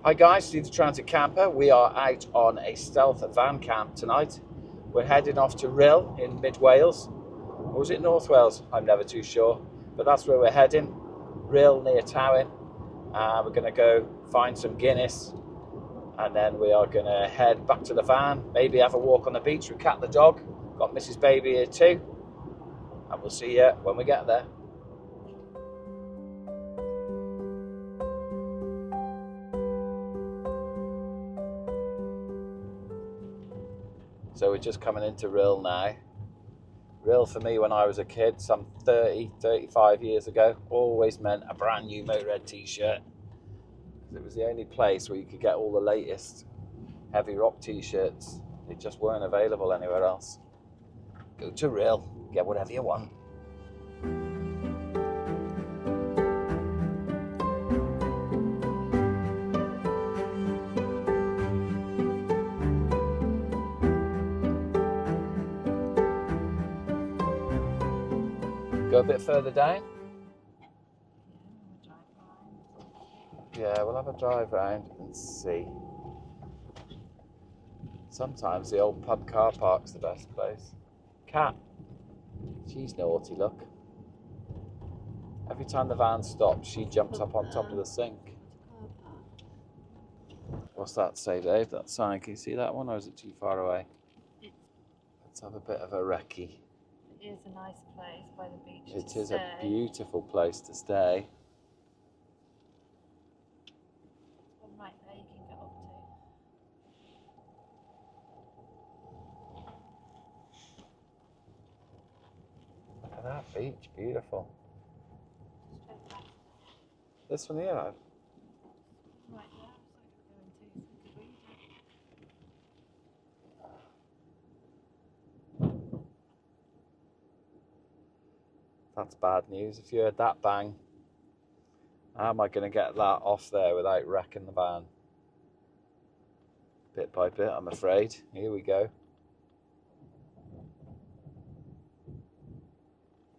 Hi guys, Steve the Transit Camper. We are out on a stealth van camp tonight. We're heading off to Rhyl in mid Wales. Or was it North Wales? I'm never too sure. But that's where we're heading. Rhyl near Towyn. We're going to go find some Guinness. And then we are going to head back to the van. Maybe have a walk on the beach with Cat the dog. Got Mrs. Baby here too. And we'll see you when we get there. So we're just coming into Rhyl now. Rhyl for me when I was a kid, some 35 years ago, always meant a brand new Motorhead t-shirt. It was the only place where you could get all the latest heavy rock t-shirts. They just weren't available anywhere else. Go to Rhyl, get whatever you want. Go a bit further down. Yeah, we'll have a drive round and see. Sometimes the old pub car park's the best place. Cat, she's naughty, look. Every time the van stops, she jumps up on top of the sink. What's that say, Dave? That sign, can you see that one, or is it too far away? Let's have a bit of a recce. It is a nice place by the beach. It is a beautiful place to stay. One right there you can get up to. Look at that beach, beautiful. Straight back. This one here, Right there, so I could go into so you could read it. that's bad news. If you heard that bang, how am I going to get that off there without wrecking the van? Bit by bit, I'm afraid. Here we go.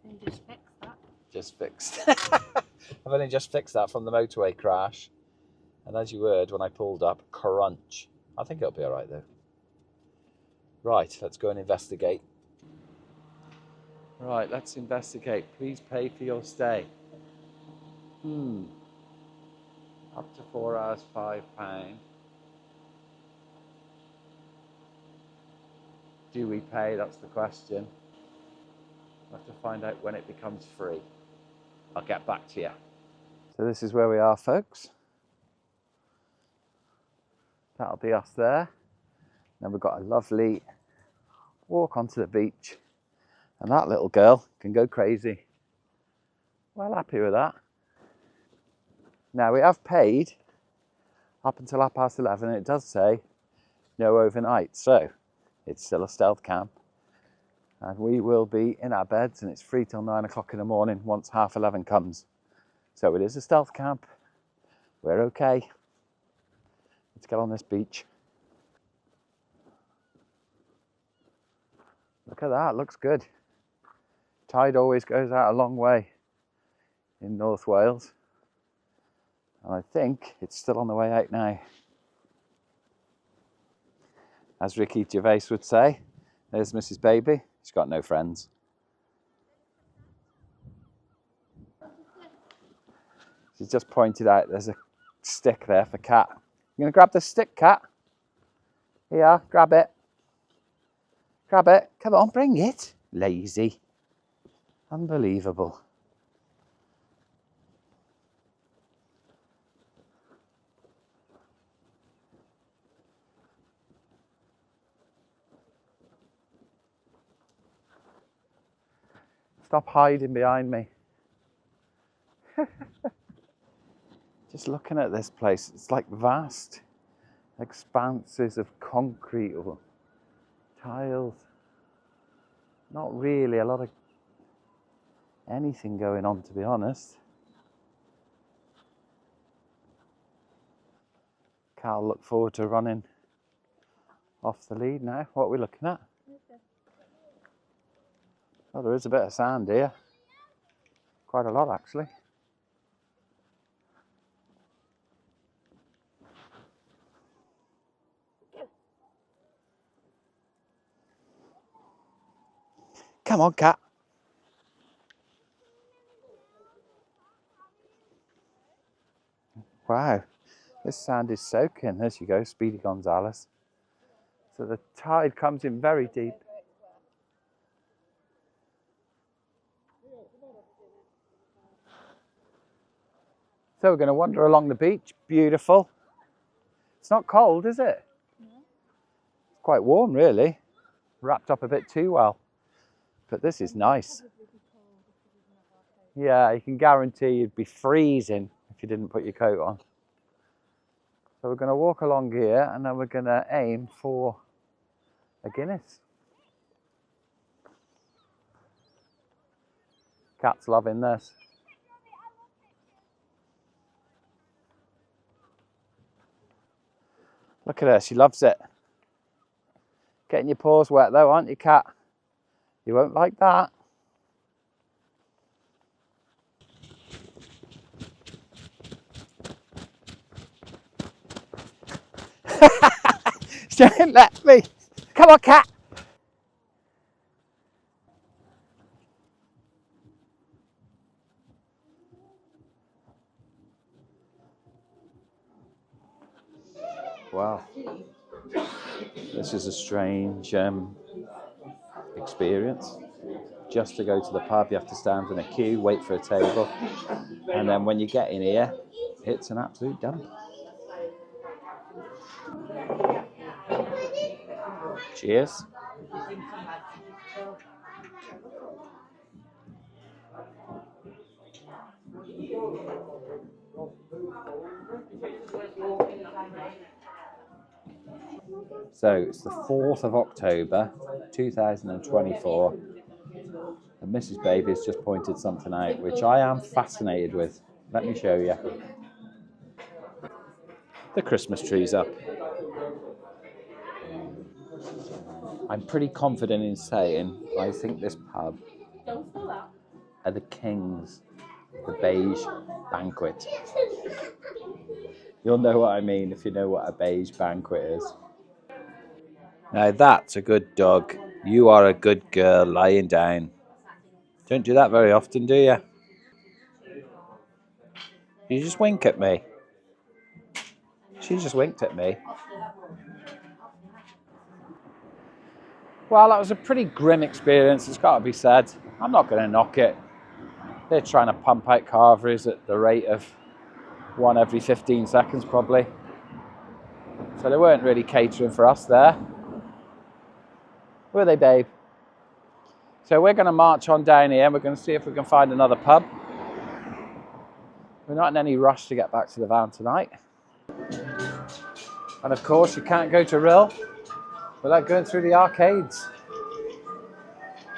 And just fix that. Just fixed. I've only just fixed that from the motorway crash. And as you heard when I pulled up, crunch. I think it'll be all right though. Right, let's go and investigate. Right, let's investigate. Please pay for your stay. Up to 4 hours, £5. Do we pay? That's the question. We'll have to find out when it becomes free. I'll get back to you. So this is where we are, folks. That'll be us there. Then we've got a lovely walk onto the beach. And that little girl can go crazy. Well happy with that. Now we have paid up until 11:30, and it does say no overnight. So it's still a stealth camp. And we will be in our beds, and it's free till 9 o'clock in the morning once 11:30 comes. So it is a stealth camp. We're okay. Let's get on this beach. Look at that, looks good. Tide always goes out a long way in North Wales. And I think it's still on the way out now. As Ricky Gervais would say, there's Mrs. Baby. She's got no friends. She's just pointed out there's a stick there for Cat. You gonna grab the stick, Cat? Here, grab it. Grab it. Come on, bring it. Lazy. Unbelievable. Stop hiding behind me. Just looking at this place, it's like vast expanses of concrete or tiles. Not really a lot of anything going on, to be honest. Carl, look forward to running off the lead now. What are we looking at? Oh, there is a bit of sand here. Quite a lot, actually. Come on, cat. Wow, this sand is soaking. There she goes, Speedy Gonzales. So the tide comes in very deep. So we're going to wander along the beach. Beautiful. It's not cold, is it? No. It's quite warm, really. Wrapped up a bit too well. But this is nice. Yeah, you can guarantee you'd be freezing if you didn't put your coat on. So we're going to walk along here and then we're going to aim for a Guinness. Cat's loving this. Look at her, she loves it. Getting your paws wet though, aren't you, cat? You won't like that. Don't let me. Come on, cat. Wow. This is a strange experience. Just to go to the pub, you have to stand in a queue, wait for a table, and then when you get in here, it's an absolute dump. Cheers. So it's the 4th of October, 2024. And Mrs. Baby has just pointed something out, which I am fascinated with. Let me show you. The Christmas tree's up. I'm pretty confident in saying I think this pub are the kings of the beige banquet. You'll know what I mean if you know what a beige banquet is. Now that's a good dog. You are a good girl lying down. Don't do that very often, do you? You just wink at me. She just winked at me. Well, that was a pretty grim experience, it's got to be said. I'm not going to knock it. They're trying to pump out carveries at the rate of one every 15 seconds, probably. So they weren't really catering for us there. Were they, babe? So we're going to march on down here and we're going to see if we can find another pub. We're not in any rush to get back to the van tonight. And of course, you can't go to Rhyl without going through the arcades.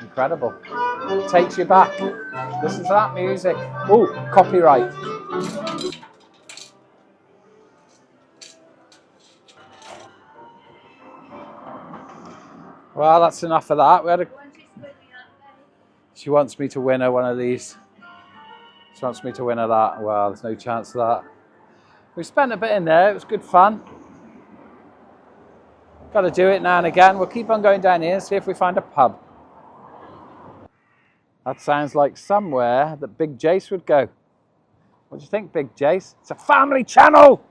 Incredible. Takes you back. Listen to that music. Oh, copyright. Well, that's enough of that. She wants me to win her one of these. She wants me to win her that. Well, there's no chance of that. We spent a bit in there. It was good fun. Got to do it now and again. We'll keep on going down here and see if we find a pub. That sounds like somewhere that Big Jace would go. What do you think, Big Jace? It's a family channel!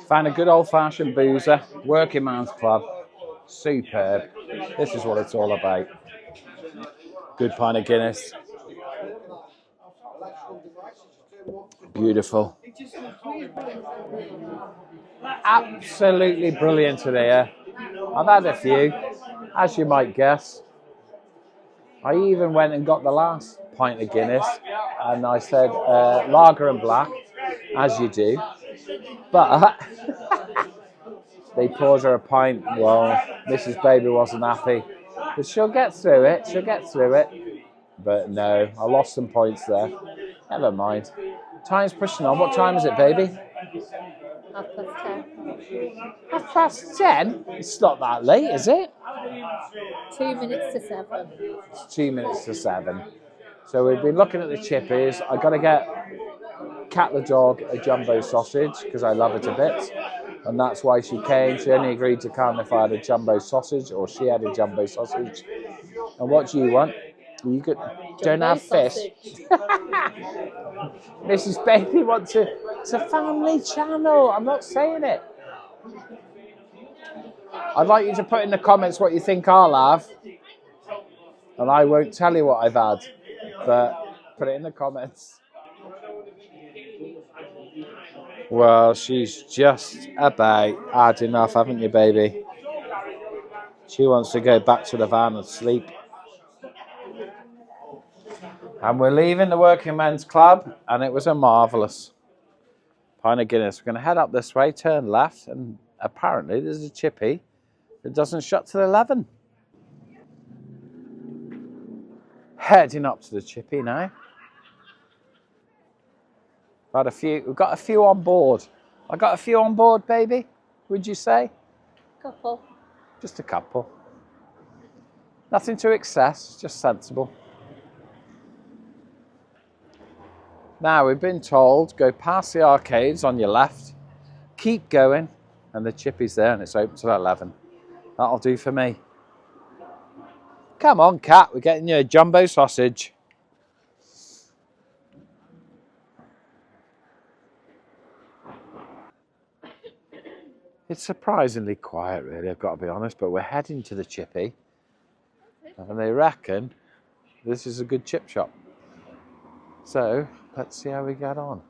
Found a good old-fashioned boozer, working man's club. Superb. This is what it's all about. Good pint of Guinness. Beautiful. Absolutely brilliant today. I've had a few, as you might guess. I even went and got the last pint of Guinness and I said lager and black, as you do. But they poured her a pint. Well, Mrs. Baby wasn't happy. But she'll get through it. She'll get through it. But no, I lost some points there. Never mind. Time's pushing on. What time is it, baby? 10:30. 10:30? It's not that late, is it? 2 minutes to 7. It's 2 minutes to 7. So we've been looking at the chippies. I got to get Cat the dog a jumbo sausage because I love it a bit. And that's why she came. She only agreed to come if I had a jumbo sausage or she had a jumbo sausage. And what do you want? You could, don't have fish. Mrs. Baby wants to. It's a family channel. I'm not saying it. I'd like you to put in the comments what you think I'll have. And I won't tell you what I've had. But put it in the comments. Well, she's just about had enough, haven't you, baby? She wants to go back to the van and sleep. And we're leaving the Working Men's Club, and it was a marvellous pint of Guinness. We're going to head up this way, turn left, and apparently there's a chippy that doesn't shut till 11. Heading up to the chippy now. We've got a few on board. I got a few on board, baby, would you say? Couple. Just a couple. Nothing to excess, just sensible. Now, we've been told, go past the arcades on your left, keep going, and the chippy's there and it's open till 11. That'll do for me. Come on, cat, we're getting you a jumbo sausage. It's surprisingly quiet, really, I've got to be honest, but we're heading to the chippy, and they reckon this is a good chip shop. So, let's see how we get on.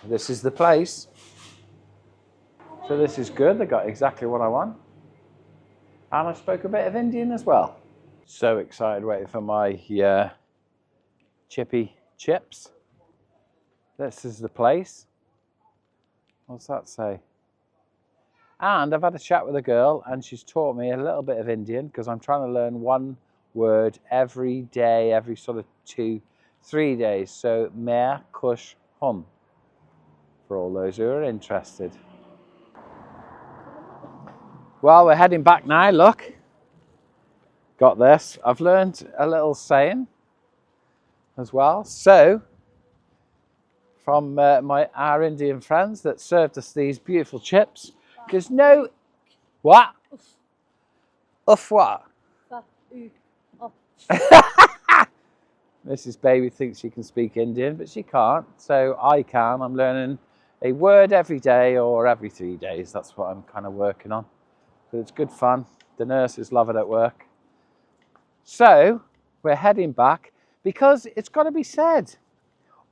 This is the place. So this is good, they got exactly what I want. And I spoke a bit of Indian as well. So excited waiting for my chippy chips. This is the place. What's that say? And I've had a chat with a girl and she's taught me a little bit of Indian because I'm trying to learn one word every day, every sort of 2-3 days. So, Mer Kush Hum, for all those who are interested. Well, we're heading back now, look. Got this. I've learned a little saying as well. So, from our Indian friends that served us these beautiful chips, there's no... What? Uff what? Mrs. Baby thinks she can speak Indian, but she can't. So I can. I'm learning a word every day or every 3 days. That's what I'm kind of working on. But it's good fun. The nurses love it at work. So we're heading back because it's got to be said,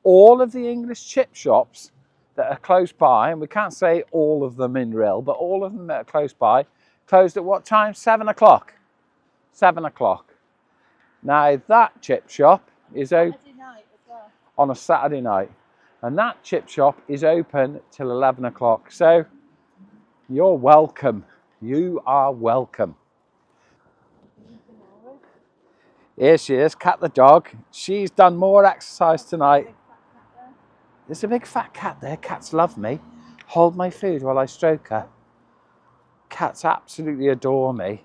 all of the English chip shops that are close by, and we can't say all of them in Rhyl, but all of them that are close by, closed at what time? 7 o'clock. 7 o'clock. Now that chip shop is open on a Saturday night, and that chip shop is open till 11 o'clock. So you're welcome. You are welcome. Here she is, Cat the dog. She's done more exercise tonight. There's a big fat cat there. Cats love me. Hold my food while I stroke her. Cats absolutely adore me.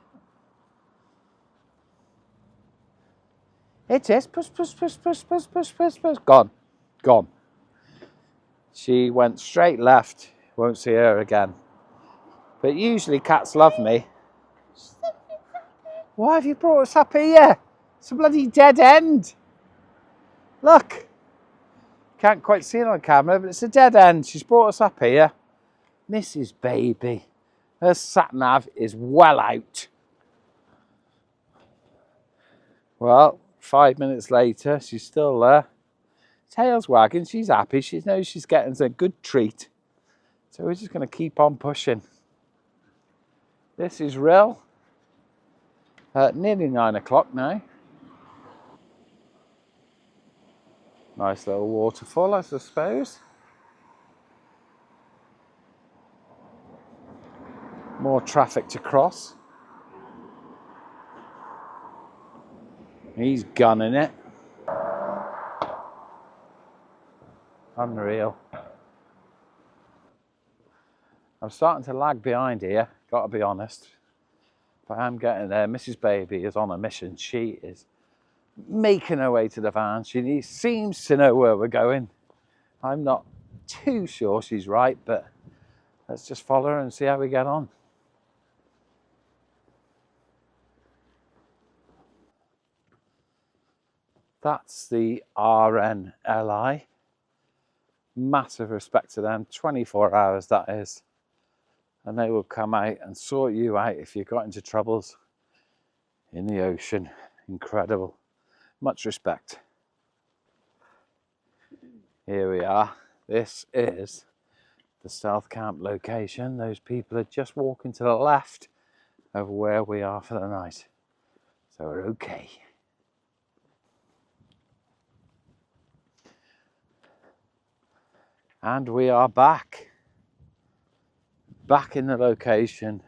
It is. Puss, puss, puss, puss, puss, puss, puss, puss. Gone. Gone. She went straight left. Won't see her again. But usually cats love me. Why have you brought us up here? It's a bloody dead end. Look. Can't quite see it on camera, but it's a dead end. She's brought us up here. Mrs. Baby. Her sat-nav is well out. Well, 5 minutes later, she's still there. Tail's wagging, she's happy. She knows she's getting a good treat. So we're just going to keep on pushing. This is Rhyl. Nearly 9 o'clock now. Nice little waterfall, I suppose. More traffic to cross. He's gunning it. Unreal. I'm starting to lag behind here, got to be honest. But I'm getting there. Mrs. Baby is on a mission. She is making her way to the van. She seems to know where we're going. I'm not too sure she's right, but let's just follow her and see how we get on. That's the RNLI. Massive respect to them. 24 hours, that is. And they will come out and sort you out if you got into troubles in the ocean. Incredible. Much respect. Here we are. This is the Stealth Camp location. Those people are just walking to the left of where we are for the night. So we're okay. And we are back in the location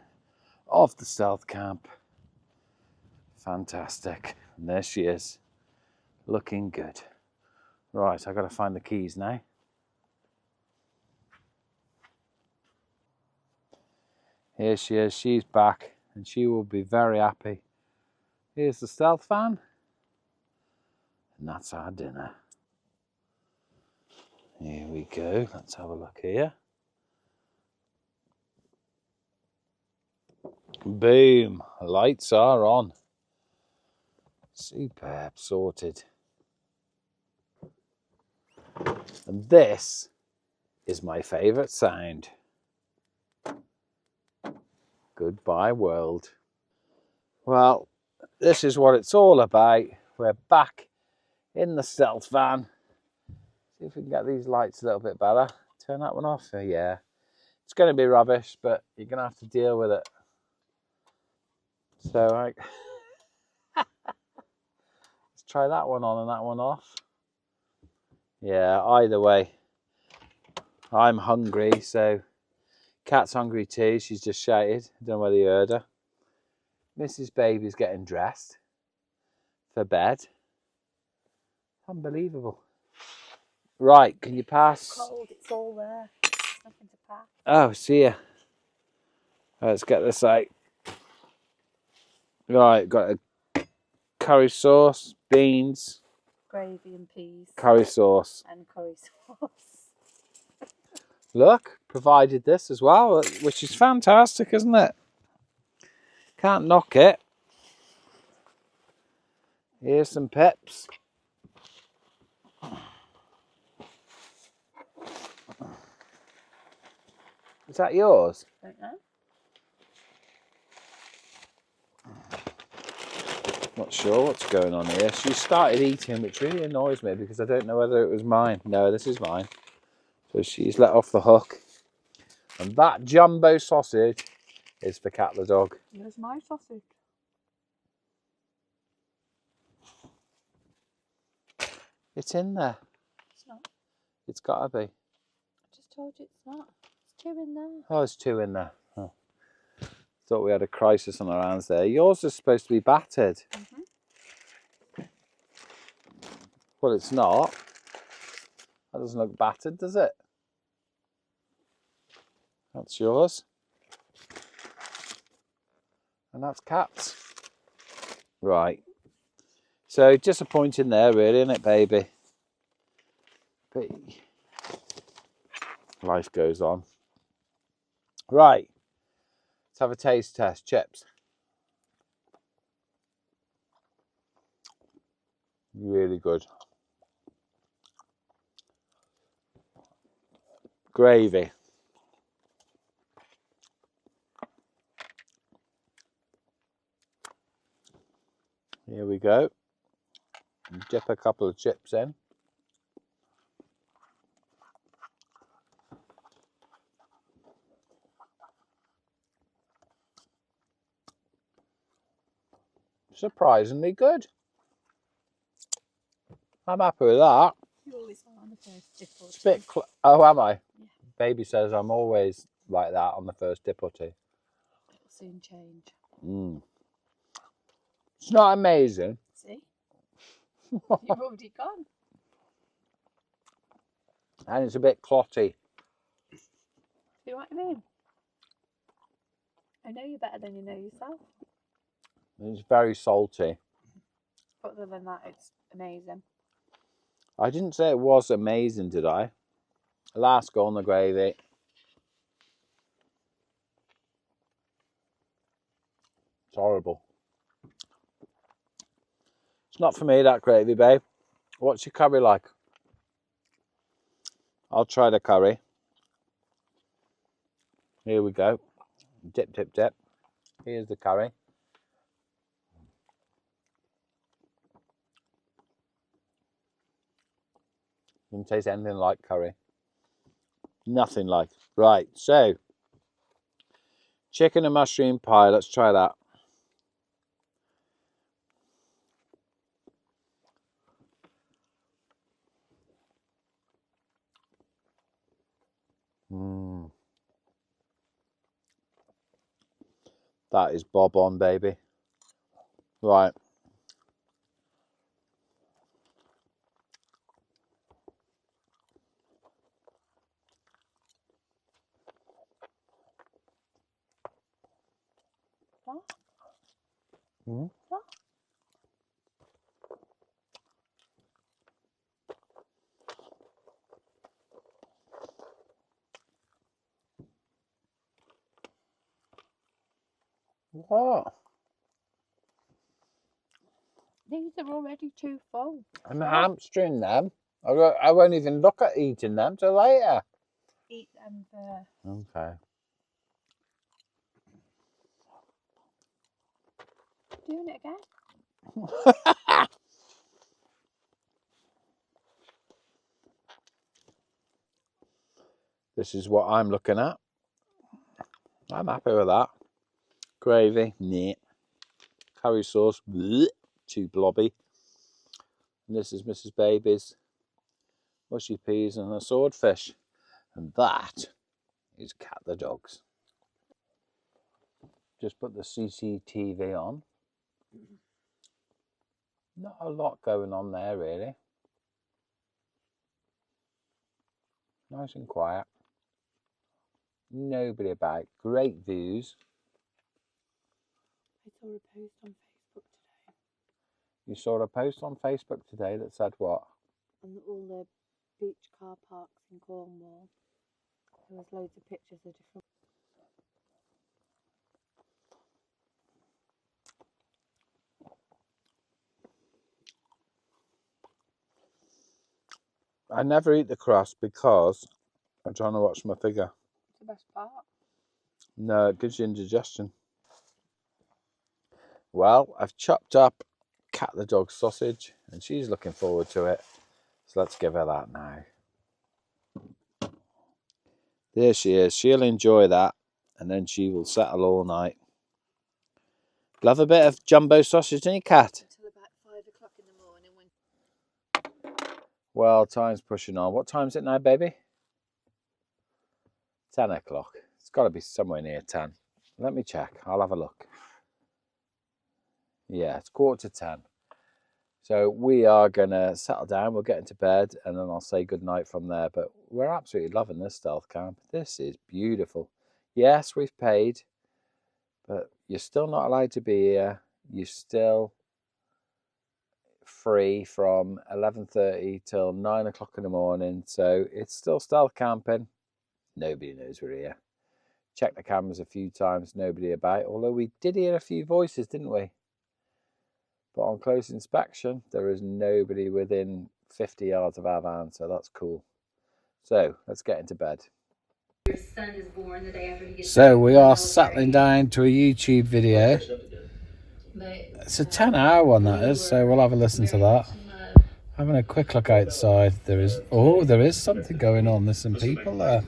of the Stealth Camp. Fantastic. And there she is, looking good. Right, I've got to find the keys now. Here she is, she's back, and she will be very happy. Here's the Stealth van, and that's our dinner. Here we go, let's have a look here. Boom, lights are on. Superb, sorted. And this is my favourite sound. Goodbye, world. Well, this is what it's all about. We're back in the Stealth van. See if we can get these lights a little bit better. Turn that one off. Yeah. It's going to be rubbish, but you're going to have to deal with it. So let's try that one on and that one off. Yeah, either way. I'm hungry, so Kat's hungry too. She's just shouted. I don't know whether you heard her. Mrs. Baby's getting dressed for bed. Unbelievable. Right, can you pass? It's cold, it's all there. There's nothing to pack. Oh, see ya. Let's get this out. Right, got a curry sauce, beans, Gravy and peas. curry sauce. And curry sauce. Look, provided this as well, which is fantastic, isn't it? Can't knock it. Here's some pips. Is that yours? Don't know. Not sure what's going on here. She started eating, which really annoys me because I don't know whether it was mine. No, this is mine. So she's let off the hook. And that jumbo sausage is for Cat the dog. Here's my sausage. It's in there. It's not. It's got to be. I just told you it's not. It's 2 in there. Oh, there's 2 in there. Oh. Thought we had a crisis on our hands there. Yours is supposed to be battered. Mm-hmm. Well, it's not. That doesn't look battered, does it? That's yours. And that's Cat's. Right. So disappointing there, really, isn't it, baby? But life goes on. Right. Let's have a taste test. Chips. Really good. Gravy. Here we go. Dip a couple of chips in. Surprisingly good. I'm happy with that. You always are on the first dip or It's a two. bit oh, am I? Yeah. Baby says I'm always like that on the first dip or two. It'll soon change. It's not amazing. See? You've already gone. And it's a bit clotty. See what I mean? I know you better than you know yourself. It's very salty. But other than that, it's amazing. I didn't say it was amazing, did I? Last go on the gravy. It's horrible. It's not for me, that gravy, babe. What's your curry like? I'll try the curry. Here we go. Dip, dip, dip. Here's the curry. Didn't taste anything like curry. Nothing like. Right, so chicken and mushroom pie. Let's try that. That is bob on, baby. Right. What? Mm. What? What? These are already too full. I'm hamstring them. I won't even look at eating them till later. Eat them first. Okay. Doing it again. This is what I'm looking at. I'm happy with that. Gravy, nah. Curry sauce, bleh, too blobby. And this is Mrs. Baby's mushy peas and a swordfish. And that is Cat the Dog's. Just put the CCTV on. Not a lot going on there, really. Nice and quiet. Nobody about. Great views. I saw a post on Facebook today. You saw a post on Facebook today that said what? On all the beach car parks in Cornwall. There was loads of pictures of different. I never eat the crust because I'm trying to watch my figure. It's the best part. No, it gives you indigestion. Well, I've chopped up Cat the Dog sausage and she's looking forward to it. So let's give her that now. There she is. She'll enjoy that and then she will settle all night. Love a bit of jumbo sausage, don't you, Cat? Until about 5 o'clock in the morning when. Well, time's pushing on. What time is it now, baby? 10 o'clock. It's got to be somewhere near 10. Let me check. I'll have a look. Yeah, it's 9:45. So we are going to settle down. We'll get into bed and then I'll say goodnight from there. But we're absolutely loving this stealth camp. This is beautiful. Yes, we've paid, but you're still not allowed to be here. You're still free from 11:30 till 9 o'clock in the morning. So it's still stealth camping. Nobody knows we're here. Checked the cameras a few times. Nobody about. Although we did hear a few voices, didn't we? But on close inspection, there is nobody within 50 yards of our van, so that's cool. So let's get into bed. Your son is born the day after he gets So we are settling down to a YouTube video. But, It's a 10-hour one, that is, so we'll have a listen to that. Having a quick look outside. There is something going on. There's some people there.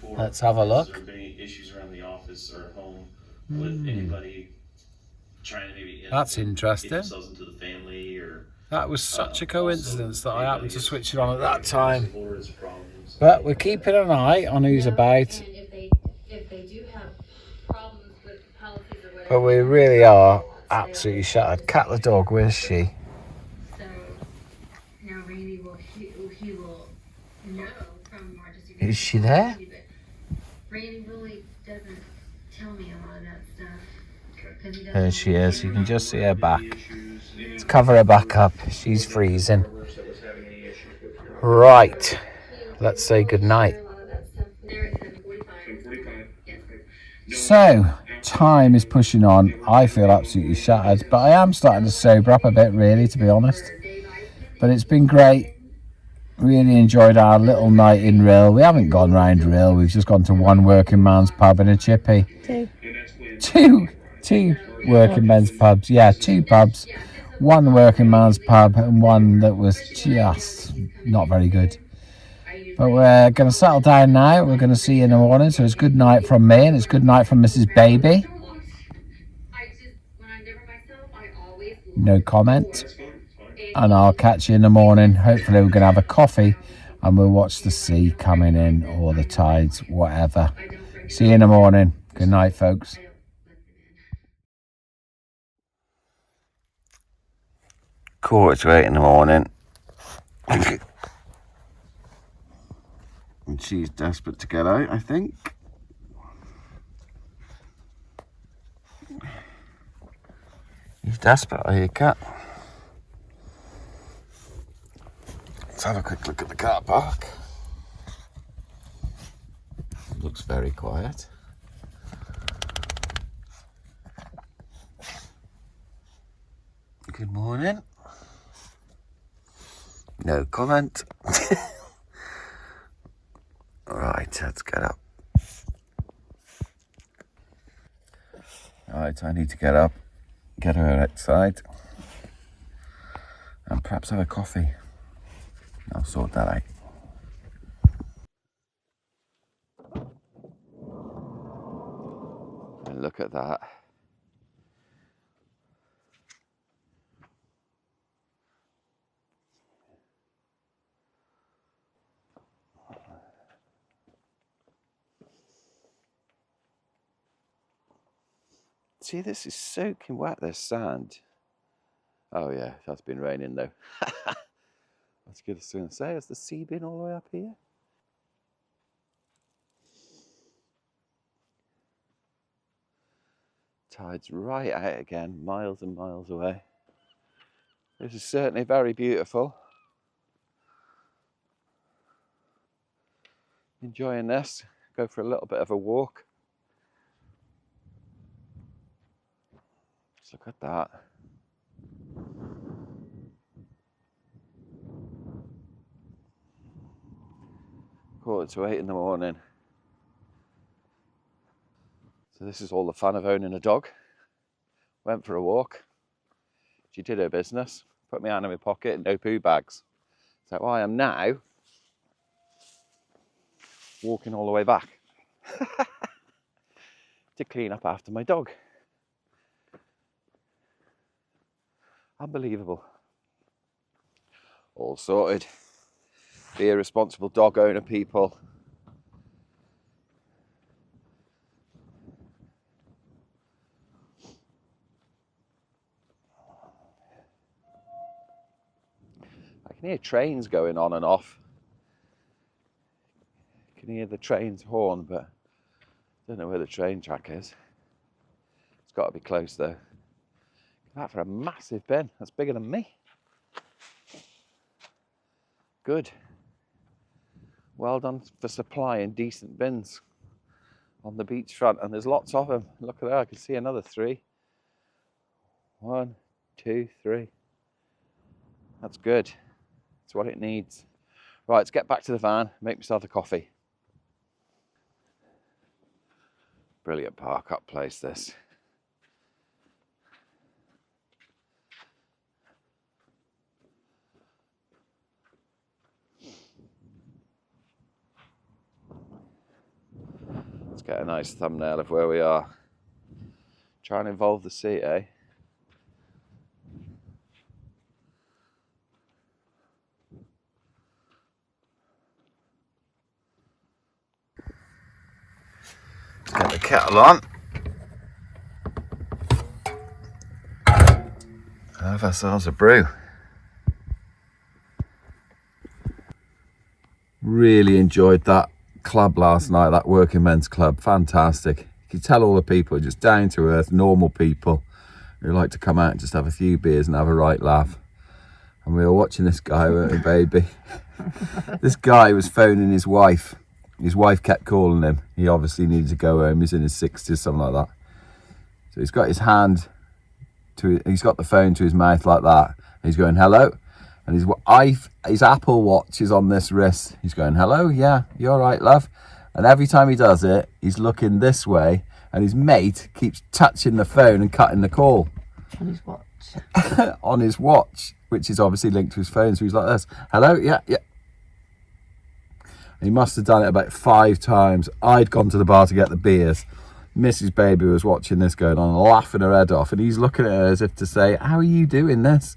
Let's have a look. Has there been any issues around the office or at home with anybody trying to maybe That's interesting. themselves into the family or That was such a coincidence that I happened to switch it on at that time. Florida's problems? But we're keeping an eye on who's about. And if they do have problems with policies or whatever. But we really are absolutely shattered. Cat the dog, where's she? So now Randy he will know from Marcus. Is she there? Randy really doesn't tell me a lot of that stuff There she is. You can just see her back. Let's cover her back up. She's freezing. Right. Let's say goodnight. So, time is pushing on. I feel absolutely shattered, but I am starting to sober up a bit, really, to be honest. But it's been great. Really enjoyed our little night in Rhyl. We haven't gone round Rhyl. We've just gone to one working man's pub and a chippy. Two working men's pubs. Yeah, 2 pubs. One working man's pub and one that was just not very good. But we're going to settle down now. We're going to see you in the morning. So it's good night from me and it's good night from Mrs. Baby. No comment. And I'll catch you in the morning. Hopefully we're going to have a coffee and we'll watch the sea coming in or the tides, whatever. See you in the morning. Good night, folks. 7:45 in the morning. And she's desperate to get out, I think. He's desperate, are you, cat? Let's have a quick look at the car park. Looks very quiet. Good morning. No comment. Right, let's get up. Right, I need to get up, get her outside, and perhaps have a coffee. I'll sort that out. And look at that. See, this is soaking wet, this sand. Oh yeah, that's been raining though. That's good to say. Has the sea been all the way up here? Tide's right out again, miles and miles away. This is certainly very beautiful. Enjoying this. Go for a little bit of a walk. Just look at that. Quarter to 8 in the morning. So this is all the fun of owning a dog. Went for a walk. She did her business. Put my hand in my pocket, no poo bags. So I am now walking all the way back to clean up after my dog. Unbelievable. All sorted. Be a responsible dog owner, people. I can hear trains going on and off. I can hear the train's horn, but I don't know where the train track is. It's got to be close though. That for a massive bin. That's bigger than me. Good. Well done for supplying decent bins on the beachfront, and there's lots of them. Look at that, I can see another 3. 1, 2, 3. That's good. That's what it needs. Right, let's get back to the van, make myself a coffee. Brilliant park up place, this. Let's get a nice thumbnail of where we are. Try and involve the sea, eh? Let's get the kettle on. Have ourselves a brew. Really enjoyed that club last night, that working men's club. Fantastic. You could tell all the people are just down to earth, normal people who like to come out and just have a few beers and have a right laugh. And we were watching this guy, weren't we, baby? This guy was phoning his wife. His wife kept calling him. He obviously needed to go home. He's in his 60s, something like that. So he's got his hand he's got the phone to his mouth like that. And he's going, hello. And his Apple Watch is on this wrist. He's going, hello, yeah, you all right, love? And every time he does it, he's looking this way, and his mate keeps touching the phone and cutting the call. On his watch. On his watch, which is obviously linked to his phone. So he's like this, hello, yeah, yeah. And he must have done it about 5 times. I'd gone to the bar to get the beers. Mrs. Baby was watching this going on, laughing her head off, and he's looking at her as if to say, how are you doing this?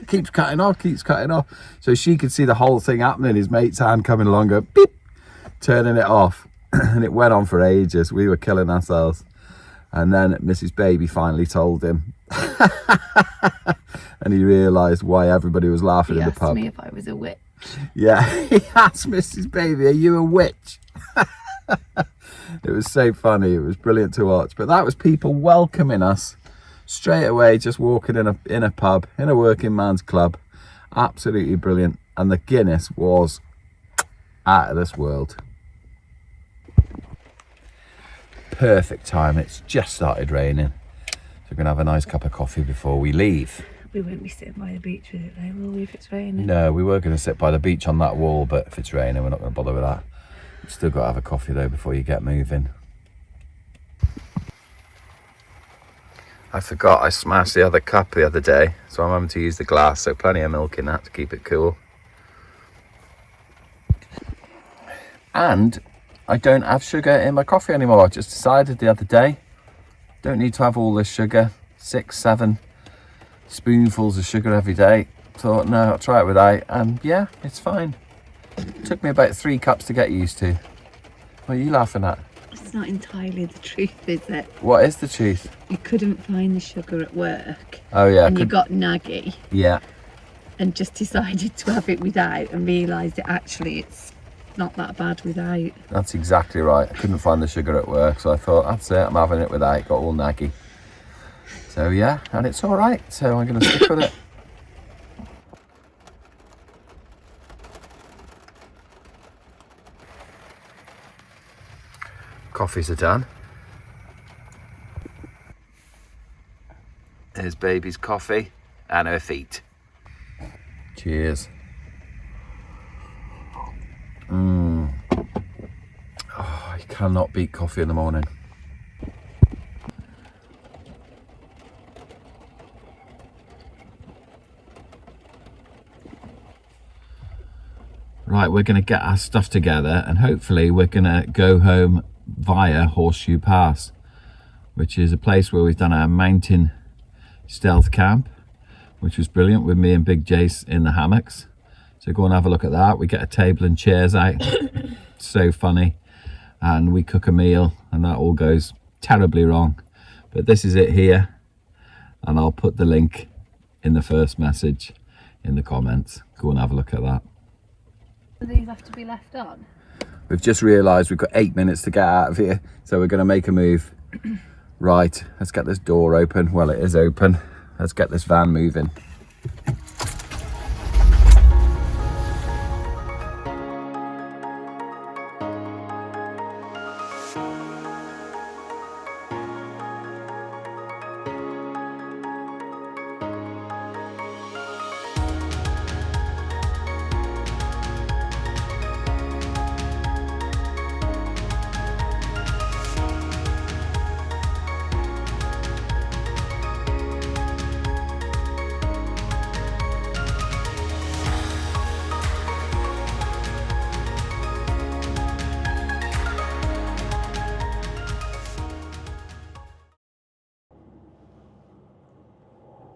keeps cutting off. So she could see the whole thing happening. His mate's hand coming along, go beep, turning it off. And it went on for ages. We were killing ourselves. And then Mrs. Baby finally told him. And he realised why everybody was laughing in the pub. He asked me if I was a witch. Yeah, he asked Mrs. Baby, are you a witch? It was so funny. It was brilliant to watch. But that was people welcoming us straight away, just walking in a pub, in a working man's club. Absolutely brilliant. And the Guinness was out of this world. Perfect time. It's just started raining. So we're going to have a nice cup of coffee before we leave. We won't be sitting by the beach with it though, will we, if it's raining? No, we were going to sit by the beach on that wall, but if it's raining, we're not going to bother with that. You've still got to have a coffee though before you get moving. I forgot I smashed the other cup the other day, so I'm having to use the glass, so plenty of milk in that to keep it cool. And I don't have sugar in my coffee anymore. I just decided the other day, don't need to have all this sugar, 6, 7 spoonfuls of sugar every day. Thought, no, I'll try it without, and yeah, it's fine. Took me about 3 cups to get used to. What are you laughing at? It's not entirely the truth, is it? What is the truth? You couldn't find the sugar at work. Oh yeah. And you got naggy. Yeah. And just decided to have it without and realised that actually it's not that bad without. That's exactly right. I couldn't find the sugar at work, so I thought, that's it, I'm having it without. Got all naggy. So yeah, and it's all right. So I'm going to stick with it. Coffees are done. There's Baby's coffee and her feet. Cheers. Oh, you cannot beat coffee in the morning. Right, we're going to get our stuff together and hopefully we're going to go home via Horseshoe Pass, which is a place where we've done our mountain stealth camp, which was brilliant with me and Big Jace in the hammocks. So go and have a look at that. We get a table and chairs out. So funny. And we cook a meal and that all goes terribly wrong. But this is it here. And I'll put the link in the first message in the comments. Go and have a look at that. Do these have to be left on? We've just realised we've got 8 minutes to get out of here, so we're going to make a move. Right, let's get this door open. Well, it is open. Let's get this van moving.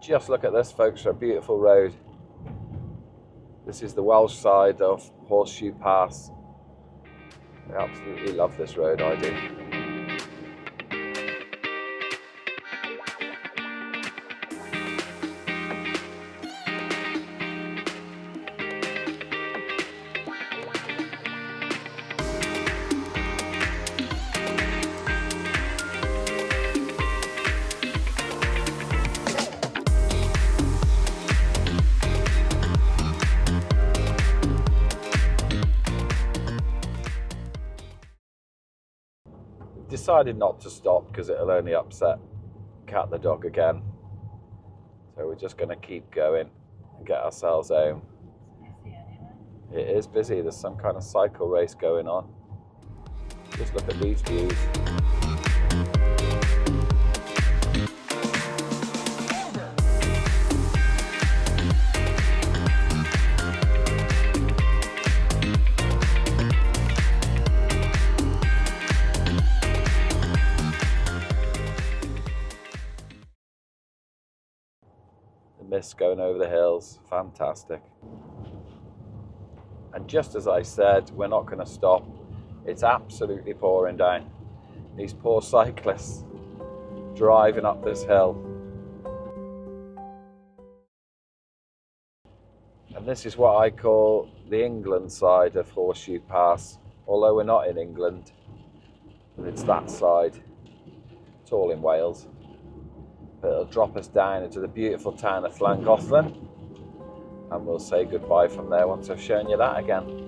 Just look at this, folks, a beautiful road. This is the Welsh side of Horseshoe Pass. I absolutely love this road, I do. decided not to stop because it'll only upset Cat the dog again. So we're just going to keep going and get ourselves home. It is busy. There's some kind of cycle race going on. Just look at these views. The mist going over the hills, fantastic. And just as I said, we're not going to stop. It's absolutely pouring down. These poor cyclists driving up this hill. And this is what I call the England side of Horseshoe Pass. Although we're not in England, it's that side. It's all in Wales. But it'll drop us down into the beautiful town of Llangollen. And we'll say goodbye from there once I've shown you that again.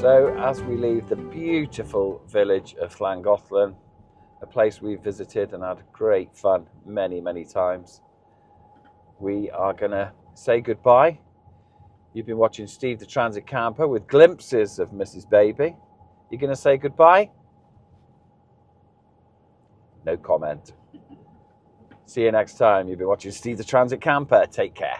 So as we leave the beautiful village of Llangollen, a place we've visited and had great fun many times, we are going to say goodbye. You've been watching Steve the Transit Camper with glimpses of Mrs. Baby. You're going to say goodbye? No comment. See you next time. You've been watching Steve the Transit Camper. Take care.